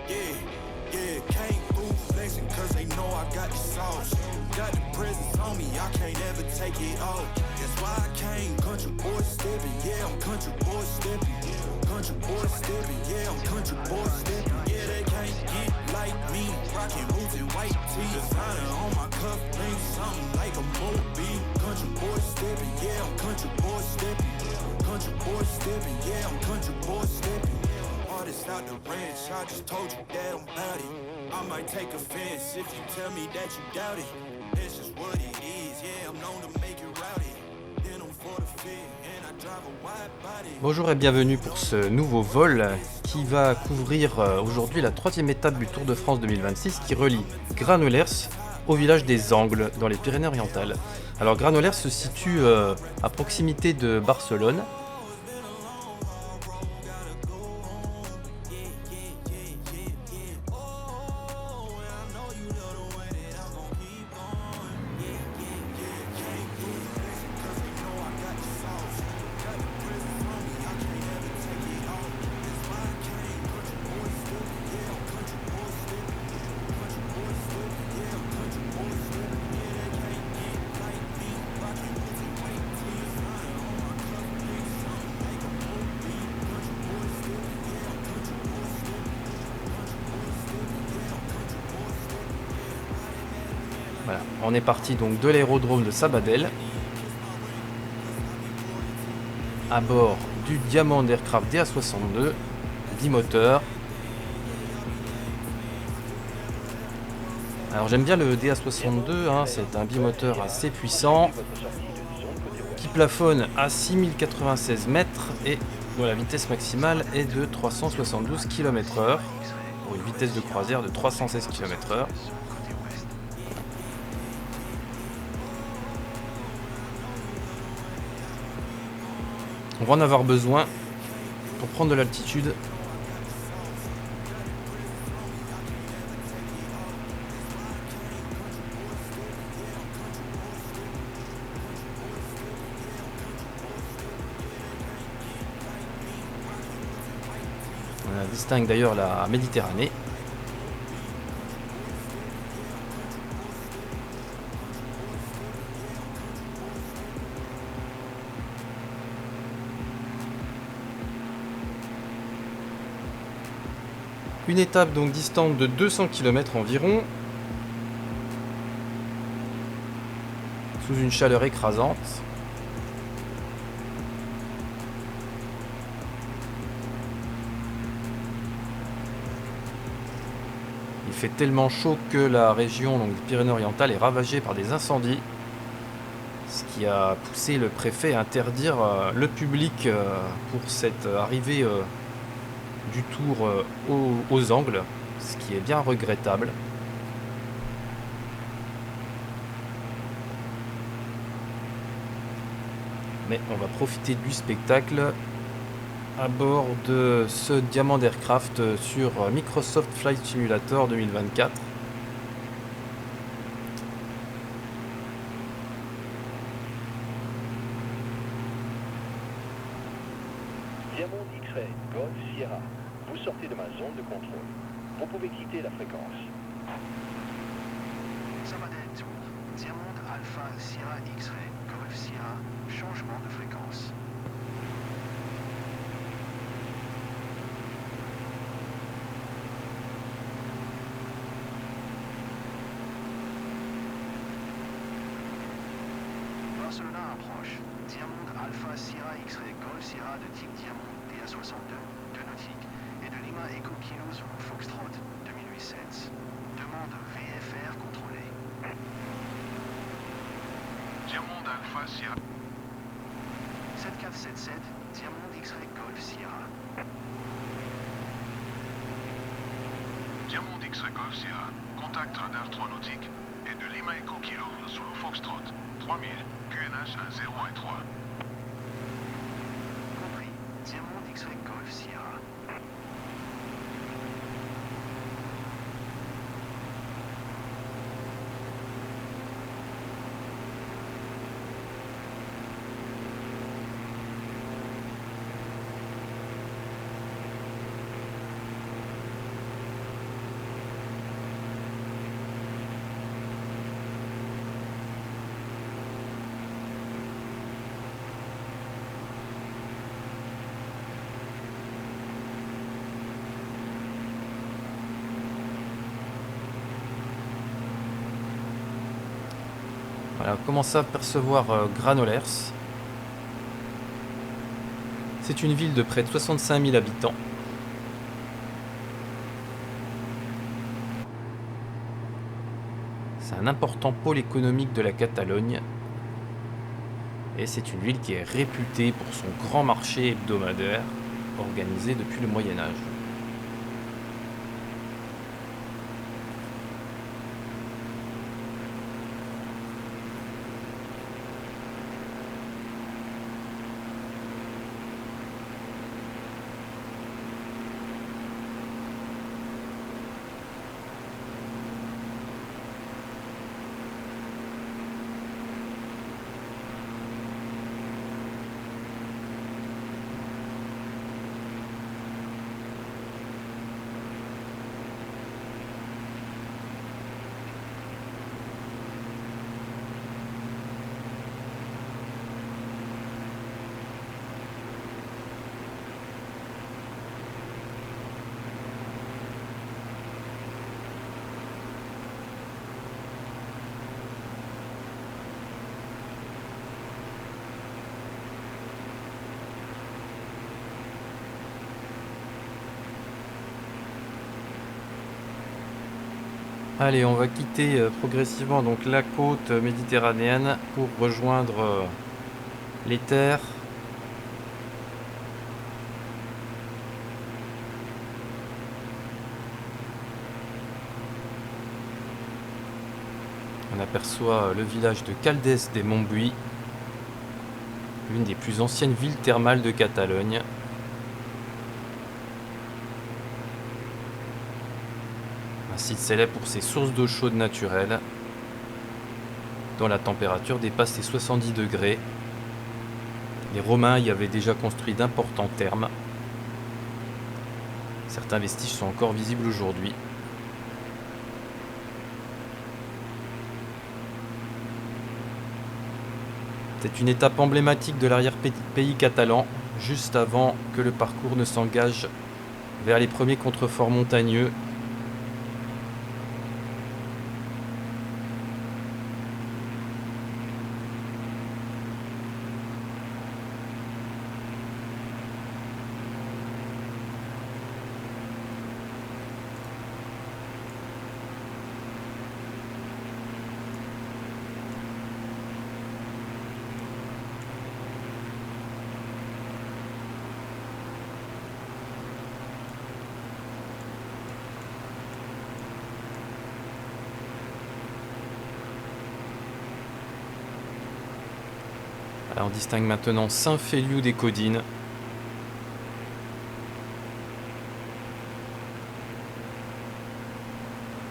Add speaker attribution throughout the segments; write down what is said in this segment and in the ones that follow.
Speaker 1: Yeah, yeah, can't fool flexing cause they know I got the sauce. Got the presence on me, I can't ever take it off. That's why I came, country boy stepping, yeah, I'm country boy stepping. Country boy stepping, yeah, I'm country boy stepping. Yeah, they can't get like me, rockin' boots and white tee. Designer on my cuff, link something like a movie. Country boy stepping, yeah, I'm country boy stepping. Country boy stepping, yeah, I'm country boy stepping. Artist out the ranch, I just told you that I'm bout it. I might take offense if you tell me that you doubt it. It's just what it is, yeah, I'm known to make it rowdy. Then I'm for the fit, and I drive a wide body.
Speaker 2: Bonjour et bienvenue pour ce nouveau vol qui va couvrir aujourd'hui la 3e étape du Tour de France 2026 qui relie Granollers au village des Angles dans les Pyrénées-Orientales. Alors Granollers se situe à proximité de Barcelone. Voilà, on est parti donc de l'aérodrome de Sabadell à bord du Diamond Aircraft DA62 bimoteur. Alors j'aime bien le DA62, c'est un bimoteur assez puissant qui plafonne à 6096 mètres et dont la vitesse maximale est de 372 km/h pour une vitesse de croisière de 316 km/h. On va en avoir besoin pour prendre de l'altitude. On distingue d'ailleurs la Méditerranée. Une étape donc distante de 200 km environ, sous une chaleur écrasante. Il fait tellement chaud que la région donc, des Pyrénées-Orientales est ravagée par des incendies, ce qui a poussé le préfet à interdire le public pour cette arrivée du Tour aux Angles, ce qui est bien regrettable. Mais on va profiter du spectacle à bord de ce Diamond Aircraft sur Microsoft Flight Simulator 2024.
Speaker 3: Diamond X-Ray, Golf Sierra. Vous sortez de ma zone de contrôle. Vous pouvez quitter la fréquence. Sabadell Tour. Diamond Alpha Sierra X-Ray, Golf Sierra. Changement de fréquence. Barcelona approche. Diamond Alpha Sierra X-Ray, Golf Sierra de type Diamond DA62 de nautique et de Lima Echo Kilo Zulu Foxtrot 2008 Demande VFR contrôlée. Diamond Alpha Sierra 7477 Diamond X-Ray Golf Sierra. Diamond X-Ray Golf Sierra, contact radar 3 nautique et de Lima Echo Kilo Zulu Foxtrot 3000 QNH 1 0 et 3. Compris. Diamond X-Ray Golf Sierra.
Speaker 2: Voilà, on commence à percevoir Granollers. C'est une ville de près de 65 000 habitants. C'est un important pôle économique de la Catalogne. Et c'est une ville qui est réputée pour son grand marché hebdomadaire organisé depuis le Moyen-Âge. Allez, on va quitter progressivement donc la côte méditerranéenne pour rejoindre les terres. On aperçoit le village de Caldes des Montbuis, l'une des plus anciennes villes thermales de Catalogne. Un site célèbre pour ses sources d'eau chaude naturelle, dont la température dépasse les 70 degrés. Les Romains y avaient déjà construit d'importants thermes. Certains vestiges sont encore visibles aujourd'hui. C'est une étape emblématique de l'arrière-pays catalan, juste avant que le parcours ne s'engage vers les premiers contreforts montagneux. Voilà, on distingue maintenant Saint-Féliu des Codines.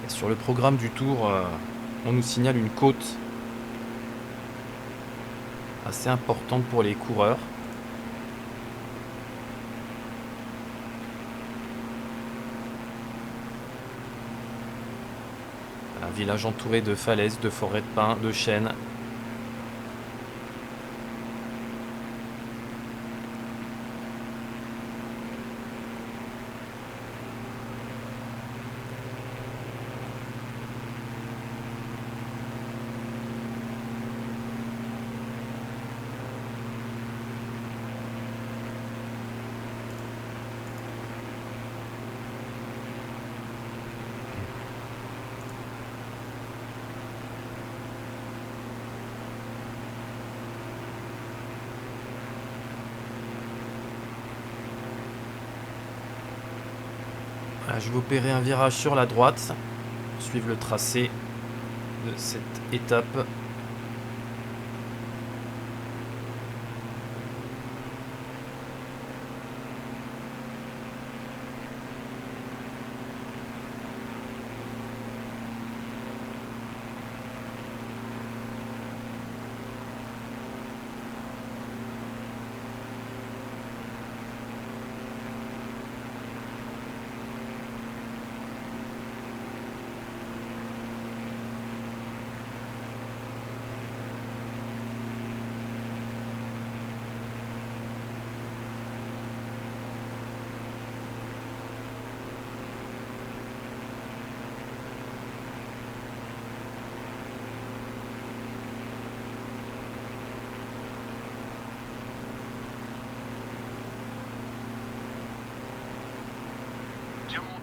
Speaker 2: Et sur le programme du tour, on nous signale une côte assez importante pour les coureurs. Un village entouré de falaises, de forêts de pins, de chênes. Je vais opérer un virage sur la droite pour suivre le tracé de cette étape.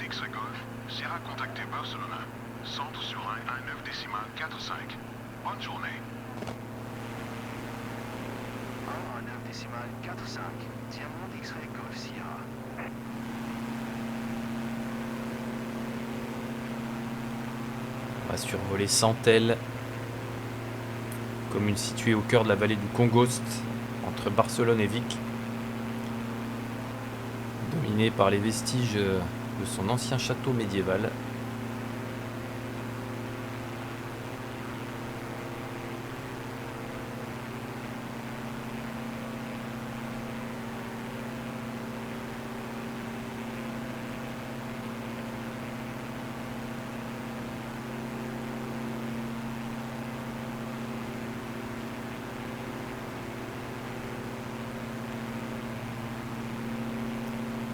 Speaker 4: X Golf, Sierra contacté Barcelona. Centre sur un 19 décimal 45. Bonne journée.
Speaker 3: 1 9 décimal 45. Diamond X-Ray Golf Sierra.
Speaker 2: On va survoler Santel, commune située au cœur de la vallée du Congost, entre Barcelone et Vic, dominée par les vestiges de son ancien château médiéval.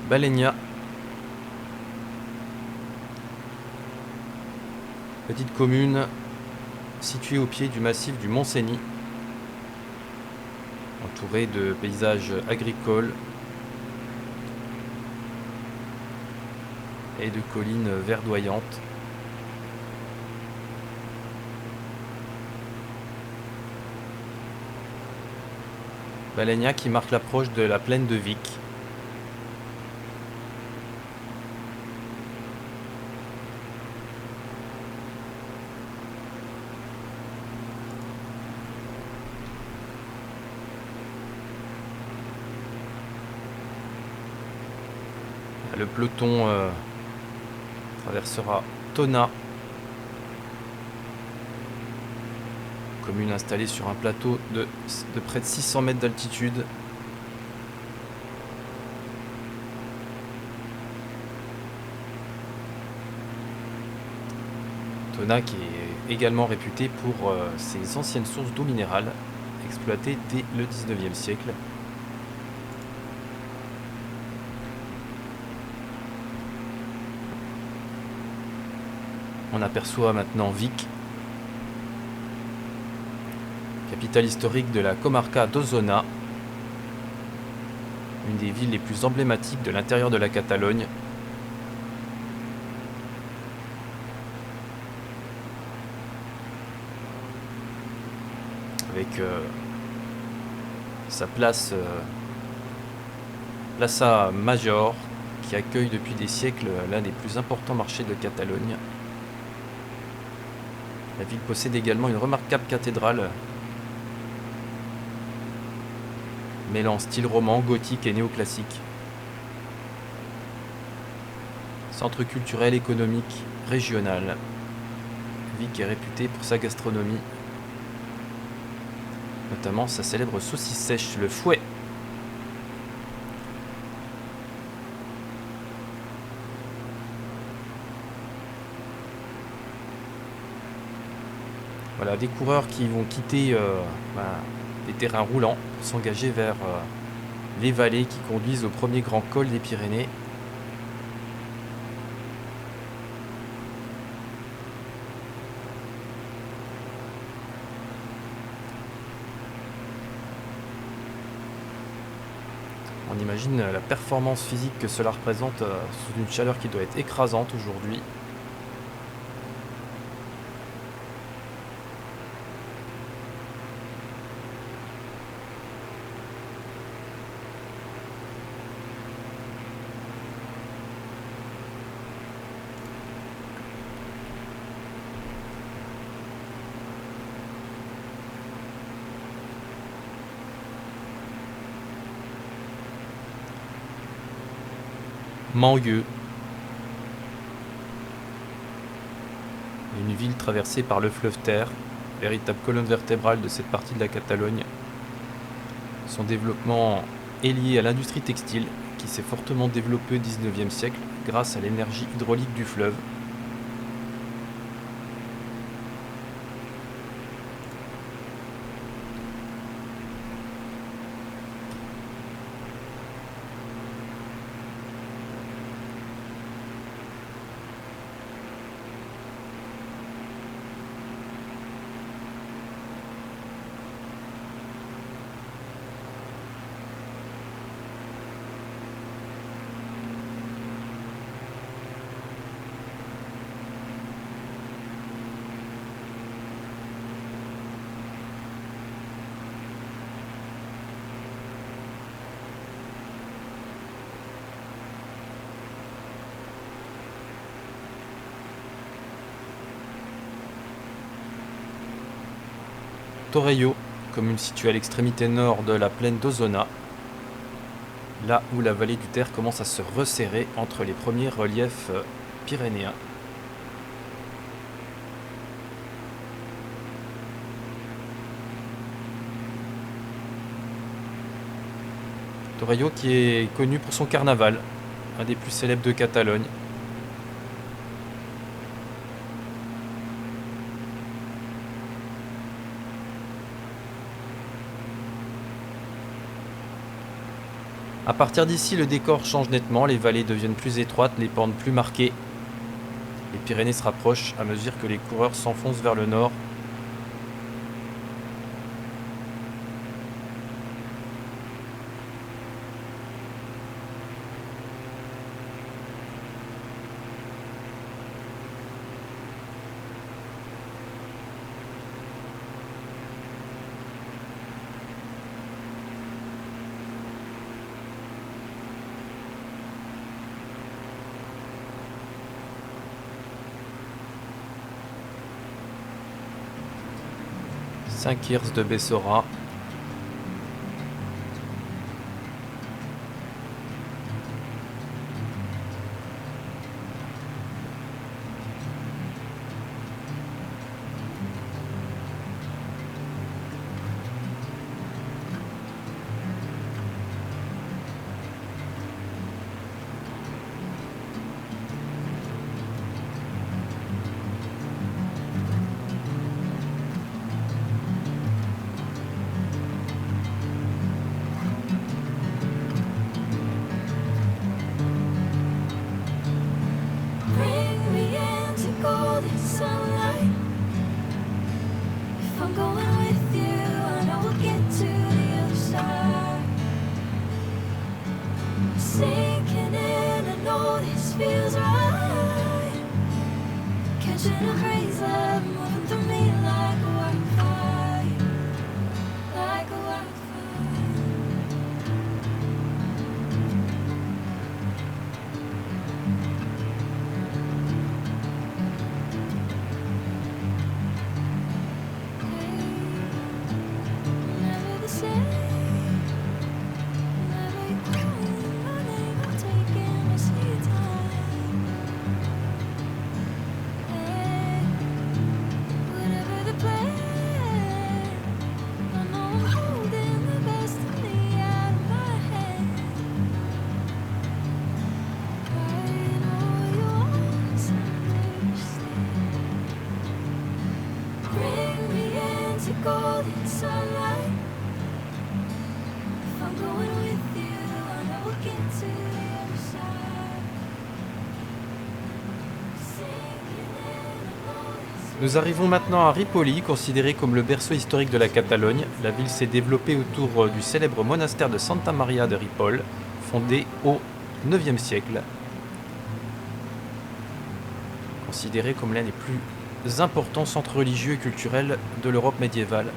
Speaker 2: Balénia, petite commune située au pied du massif du Mont-Cenis, entourée de paysages agricoles et de collines verdoyantes. Balénia qui marque l'approche de la plaine de Vic. Le peloton traversera Tona, commune installée sur un plateau de près de 600 mètres d'altitude. Tona qui est également réputée pour ses anciennes sources d'eau minérale exploitées dès le 19e siècle. On aperçoit maintenant Vic, capitale historique de la comarca d'Osona, une des villes les plus emblématiques de l'intérieur de la Catalogne. Avec sa place Plaça Major, qui accueille depuis des siècles l'un des plus importants marchés de Catalogne. La ville possède également une remarquable cathédrale mêlant style roman, gothique et néoclassique. Centre culturel, économique, régional. Vic est réputé pour sa gastronomie, notamment sa célèbre saucisse sèche, le fouet. Voilà, des coureurs qui vont quitter les terrains roulants pour s'engager vers les vallées qui conduisent au premier grand col des Pyrénées. On imagine la performance physique que cela représente sous une chaleur qui doit être écrasante aujourd'hui. Manlleu, une ville traversée par le fleuve Ter, véritable colonne vertébrale de cette partie de la Catalogne. Son développement est lié à l'industrie textile qui s'est fortement développée au XIXe siècle grâce à l'énergie hydraulique du fleuve. Torreio, commune située à l'extrémité nord de la plaine d'Ozona, là où la vallée du Ter commence à se resserrer entre les premiers reliefs pyrénéens. Torreio qui est connu pour son carnaval, un des plus célèbres de Catalogne. À partir d'ici, le décor change nettement, les vallées deviennent plus étroites, les pentes plus marquées. Les Pyrénées se rapprochent à mesure que les coureurs s'enfoncent vers le nord. Saint-Quirze de Bessora.
Speaker 5: Bring me into golden sunlight. If I'm going with you, I know we'll get to the other side. Sinking in, I know this feels right. Catching a breeze, love moving through me like a wildfire, like a wildfire. Never the same. Never you calling my name, I'm taking my sweet time. Hey, whatever the plan, I know I'm holding the best of me out of my hand. I know you always understand. Bring me into golden sunlight. If I'm going with you, I know we'll get to the other side. Sinking in, I know this.
Speaker 2: Nous arrivons maintenant à Ripoli, considéré comme le berceau historique de la Catalogne. La ville s'est développée autour du célèbre monastère de Santa Maria de Ripoll, fondé au IXe siècle. Considéré comme l'un des plus importants centres religieux et culturels de l'Europe médiévale.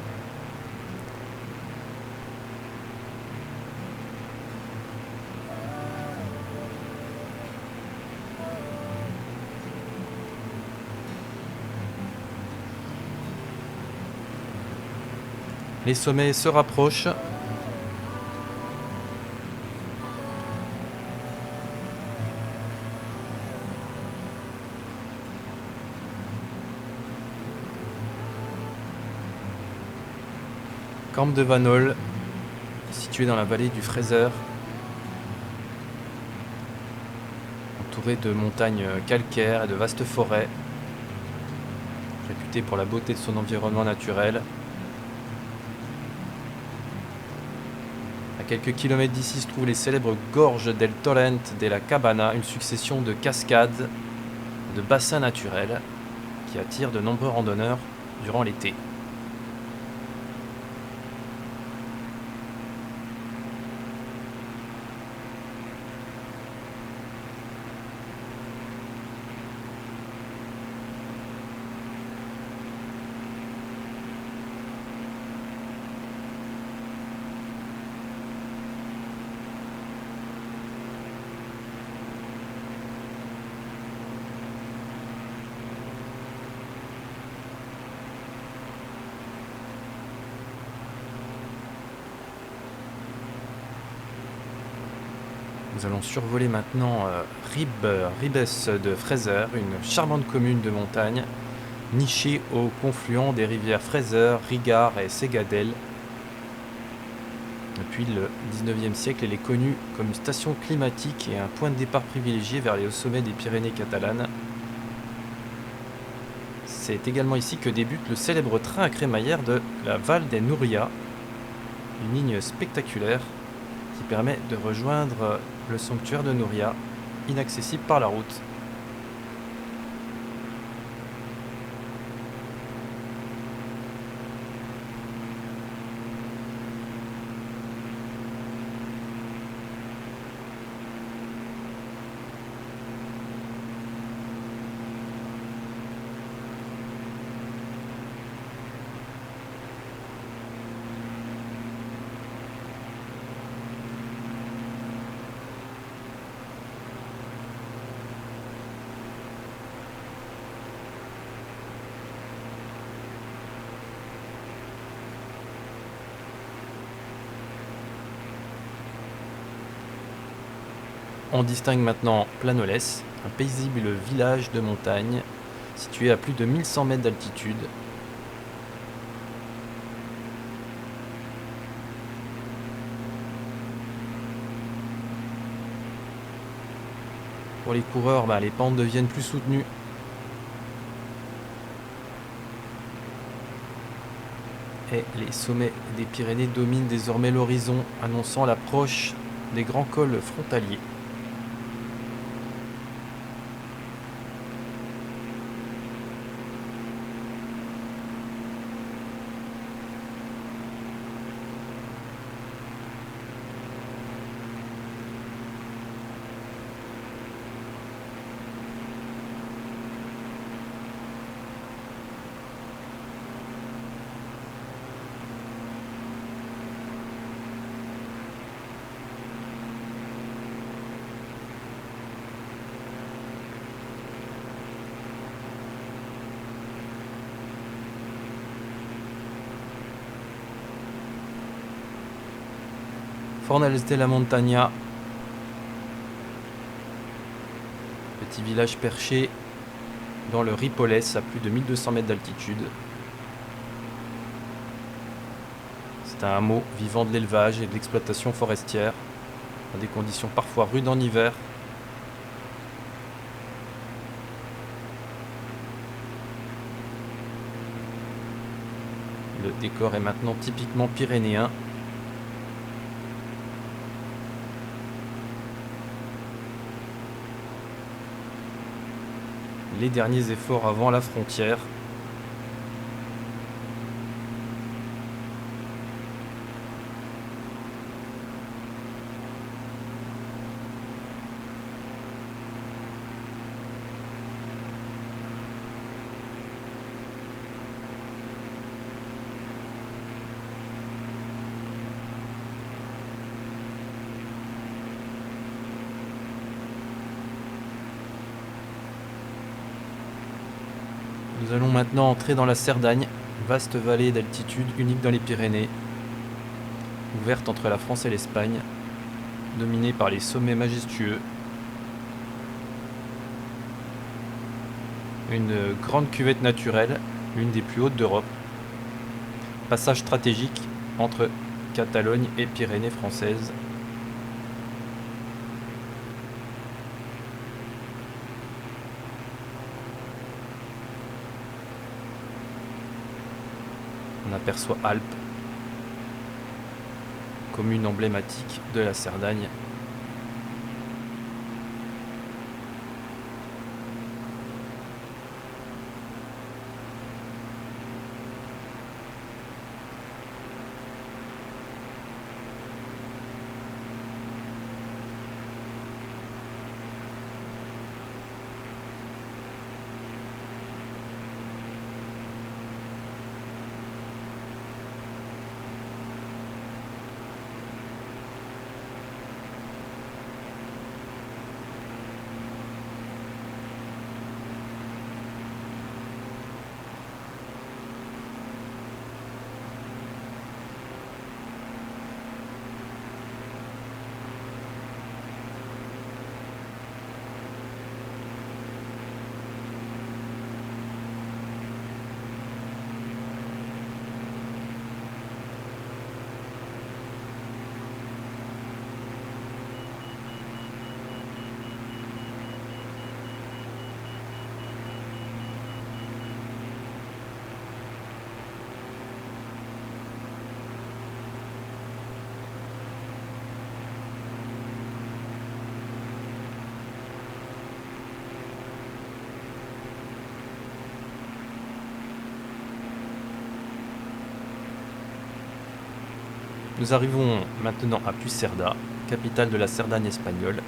Speaker 2: Les sommets se rapprochent. Camp de Vanol, situé dans la vallée du Fraser, entouré de montagnes calcaires et de vastes forêts, réputé pour la beauté de son environnement naturel. À quelques kilomètres d'ici se trouvent les célèbres gorges del Torrent de la Cabana, une succession de cascades, de bassins naturels qui attirent de nombreux randonneurs durant l'été. Nous allons survoler maintenant Ribes de Fraser, une charmante commune de montagne nichée au confluent des rivières Fraser, Rigard et Segadell. Depuis le 19e siècle, elle est connue comme une station climatique et un point de départ privilégié vers les hauts sommets des Pyrénées catalanes. C'est également ici que débute le célèbre train à crémaillère de la Val des Núria, une ligne spectaculaire qui permet de rejoindre le sanctuaire de Núria, inaccessible par la route. On distingue maintenant Planoles, un paisible village de montagne situé à plus de 1100 mètres d'altitude. Pour les coureurs, les pentes deviennent plus soutenues. Et les sommets des Pyrénées dominent désormais l'horizon, annonçant l'approche des grands cols frontaliers. Fornals de la Montaña, petit village perché dans le Ripollès à plus de 1200 mètres d'altitude. C'est un hameau vivant de l'élevage et de l'exploitation forestière, dans des conditions parfois rudes en hiver. Le décor est maintenant typiquement pyrénéen. Les derniers efforts avant la frontière. Nous allons maintenant entrer dans la Cerdagne, vaste vallée d'altitude unique dans les Pyrénées, ouverte entre la France et l'Espagne, dominée par les sommets majestueux. Une grande cuvette naturelle, l'une des plus hautes d'Europe. Passage stratégique entre Catalogne et Pyrénées françaises. On aperçoit Alpes, commune emblématique de la Cerdagne. Nous arrivons maintenant à Pucerda, capitale de la Cerdagne espagnole.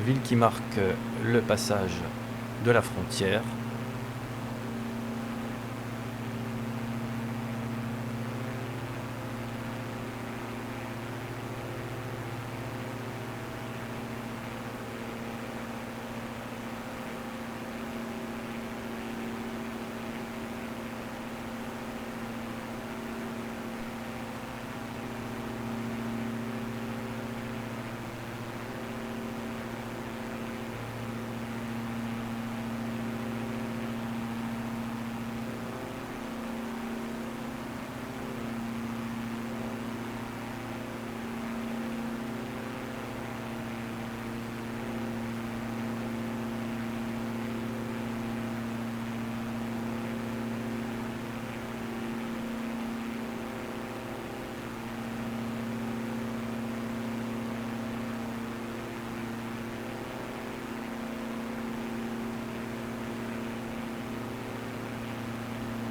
Speaker 2: Ville qui marque le passage de la frontière.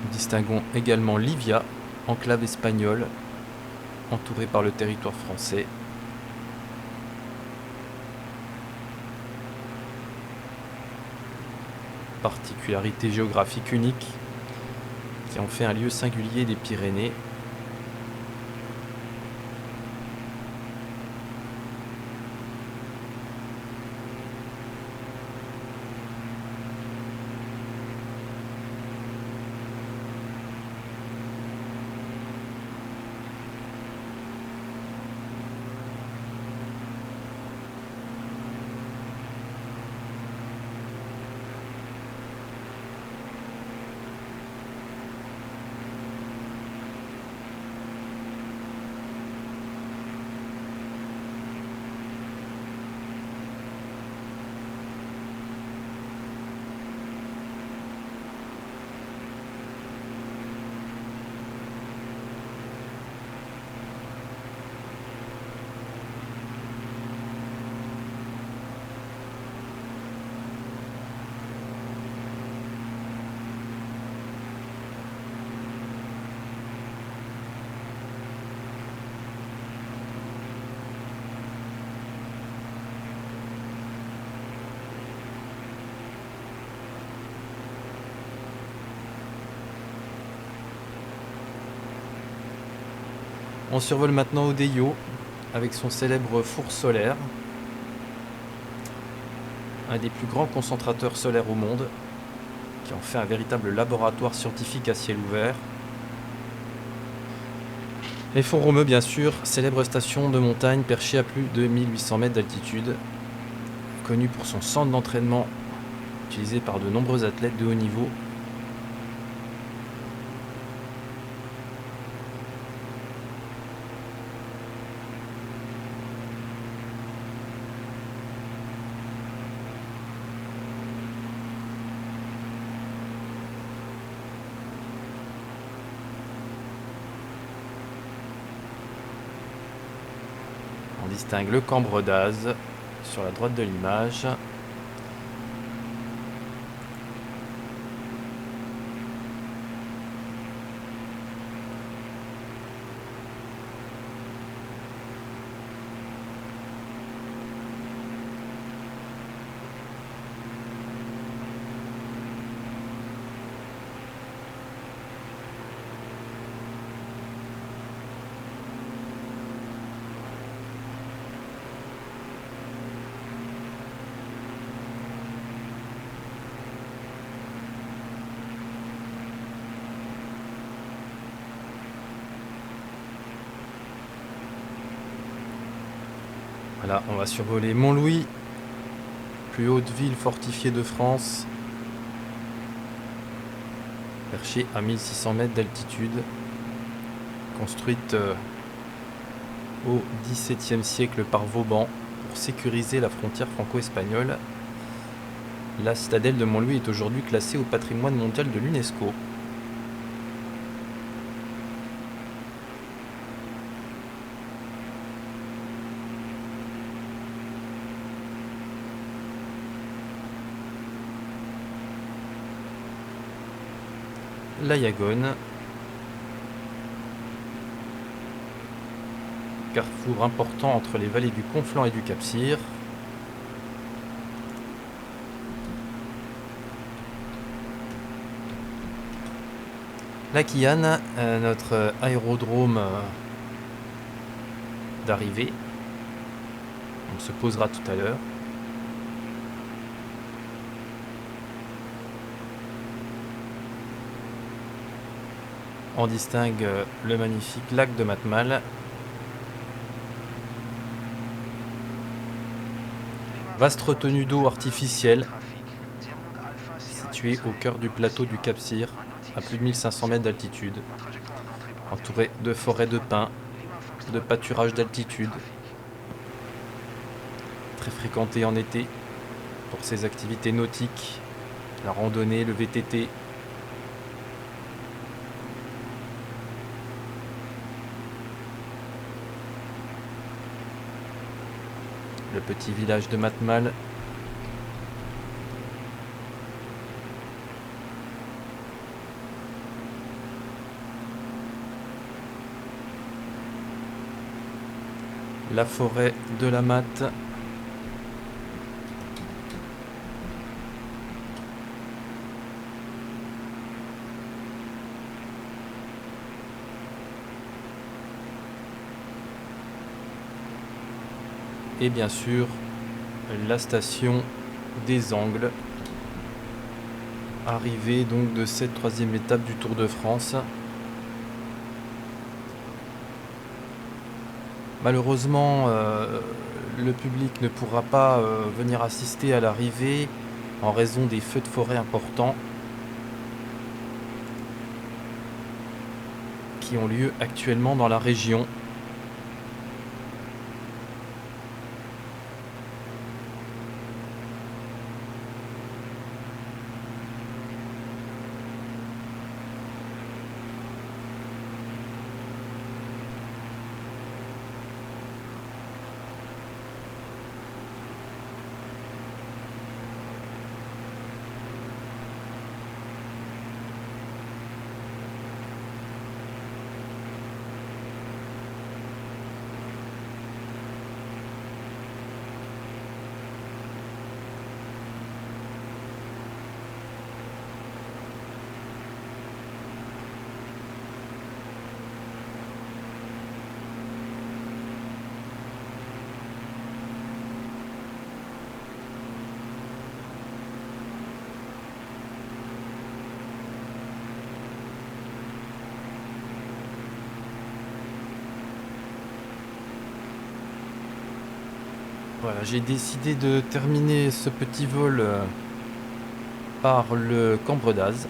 Speaker 2: Nous distinguons également Livia, enclave espagnole, entourée par le territoire français. Particularité géographique unique qui en fait un lieu singulier des Pyrénées. On survole maintenant Odeillo avec son célèbre four solaire, un des plus grands concentrateurs solaires au monde, qui en fait un véritable laboratoire scientifique à ciel ouvert. Et Font-Romeu, bien sûr, célèbre station de montagne perchée à plus de 1800 mètres d'altitude, connue pour son centre d'entraînement utilisé par de nombreux athlètes de haut niveau. On distingue le Cambre d'Az sur la droite de l'image. Voilà, on va survoler Montlouis, plus haute ville fortifiée de France, perchée à 1600 mètres d'altitude, construite au XVIIe siècle par Vauban pour sécuriser la frontière franco-espagnole. La citadelle de Montlouis est aujourd'hui classée au patrimoine mondial de l'UNESCO. la Yagone. Carrefour important entre les vallées du Conflent et du Cap-Cyr. La Quillanne, notre aérodrome d'arrivée. On se posera tout à l'heure. On distingue le magnifique lac de Matmal. Vaste retenue d'eau artificielle, située au cœur du plateau du Cap-Cyr, à plus de 1500 mètres d'altitude, entourée de forêts de pins, de pâturages d'altitude, très fréquentée en été pour ses activités nautiques, la randonnée, le VTT. Le petit village de Matmal. La forêt de la Matte. Et bien sûr, la station des Angles. Arrivée donc de cette 3e étape du Tour de France. Malheureusement, le public ne pourra pas venir assister à l'arrivée en raison des feux de forêt importants qui ont lieu actuellement dans la région. Voilà, j'ai décidé de terminer ce petit vol par le Cambre d'Az.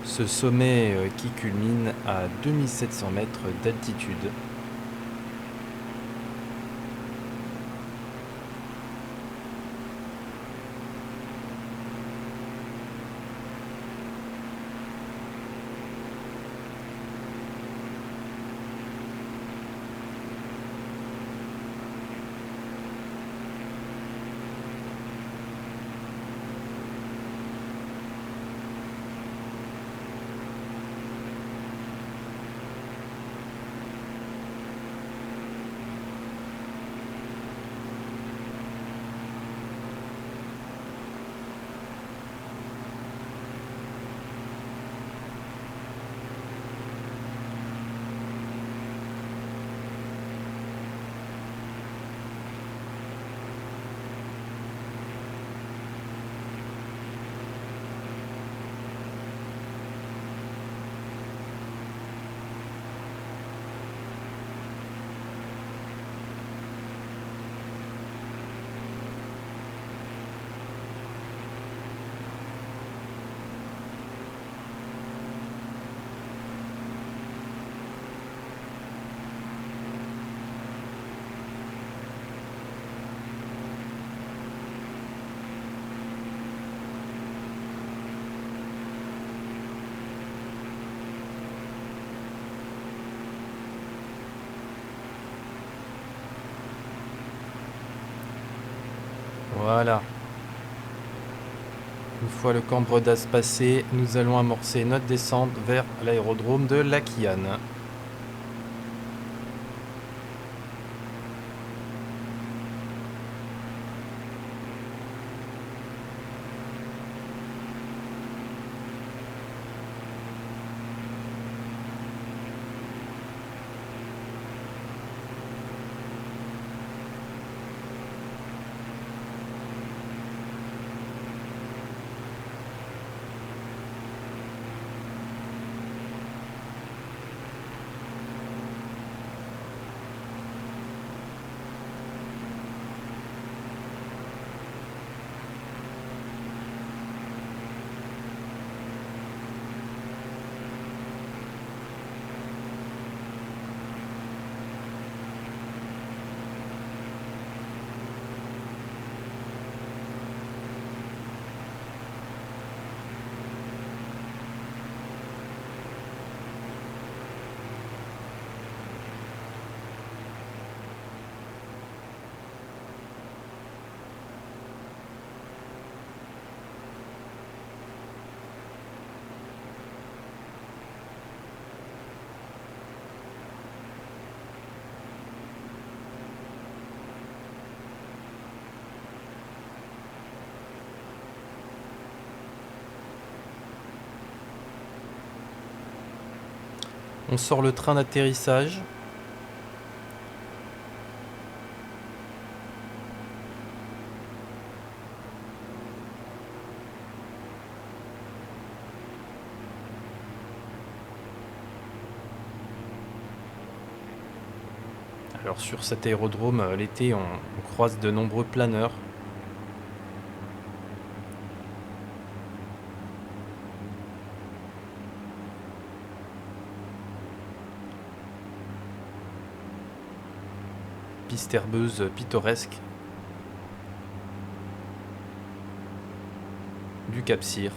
Speaker 2: Ce sommet qui culmine à 2700 mètres d'altitude. Voilà. Une fois le cambre d'As passé, nous allons amorcer notre descente vers l'aérodrome de Lakiane. On sort le train d'atterrissage. Alors sur cet aérodrome, l'été, on croise de nombreux planeurs. Piste herbeuse pittoresque du Cap-Cyr.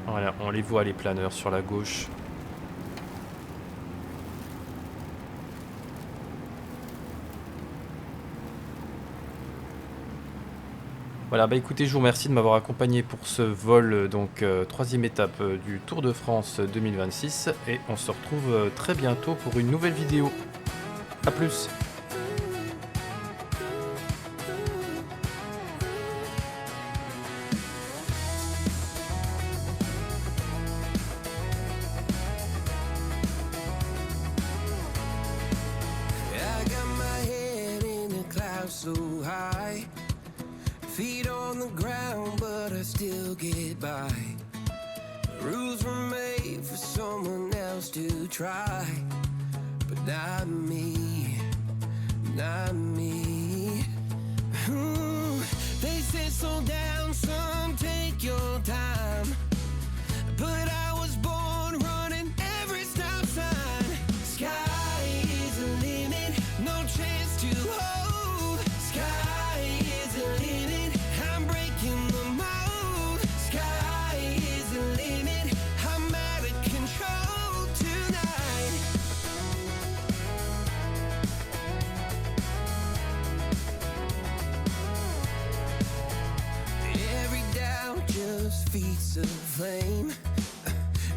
Speaker 2: Voilà, on les voit les planeurs sur la gauche. Voilà, bah écoutez, je vous remercie de m'avoir accompagné pour ce vol, donc troisième étape du Tour de France 2026, et on se retrouve très bientôt pour une nouvelle vidéo. A plus.
Speaker 6: I got my head in the clouds so high, feet on the ground, but I still get by. Rules were made for someone else to try, but not me, not me. They said slow down, son, take your time, but I was born running every stop sign. Sky is the limit, no chance to hold. Sky is the limit, I'm breaking the mold. Sky is the limit, I'm out of control tonight. Every doubt just feeds the flame.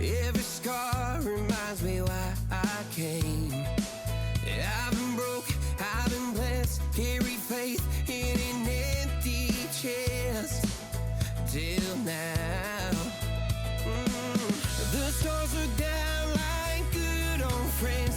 Speaker 6: Every scar reminds me why I came. I've been broke, I've been blessed, carry faith in an empty chest till now. The stars are down like good old friends.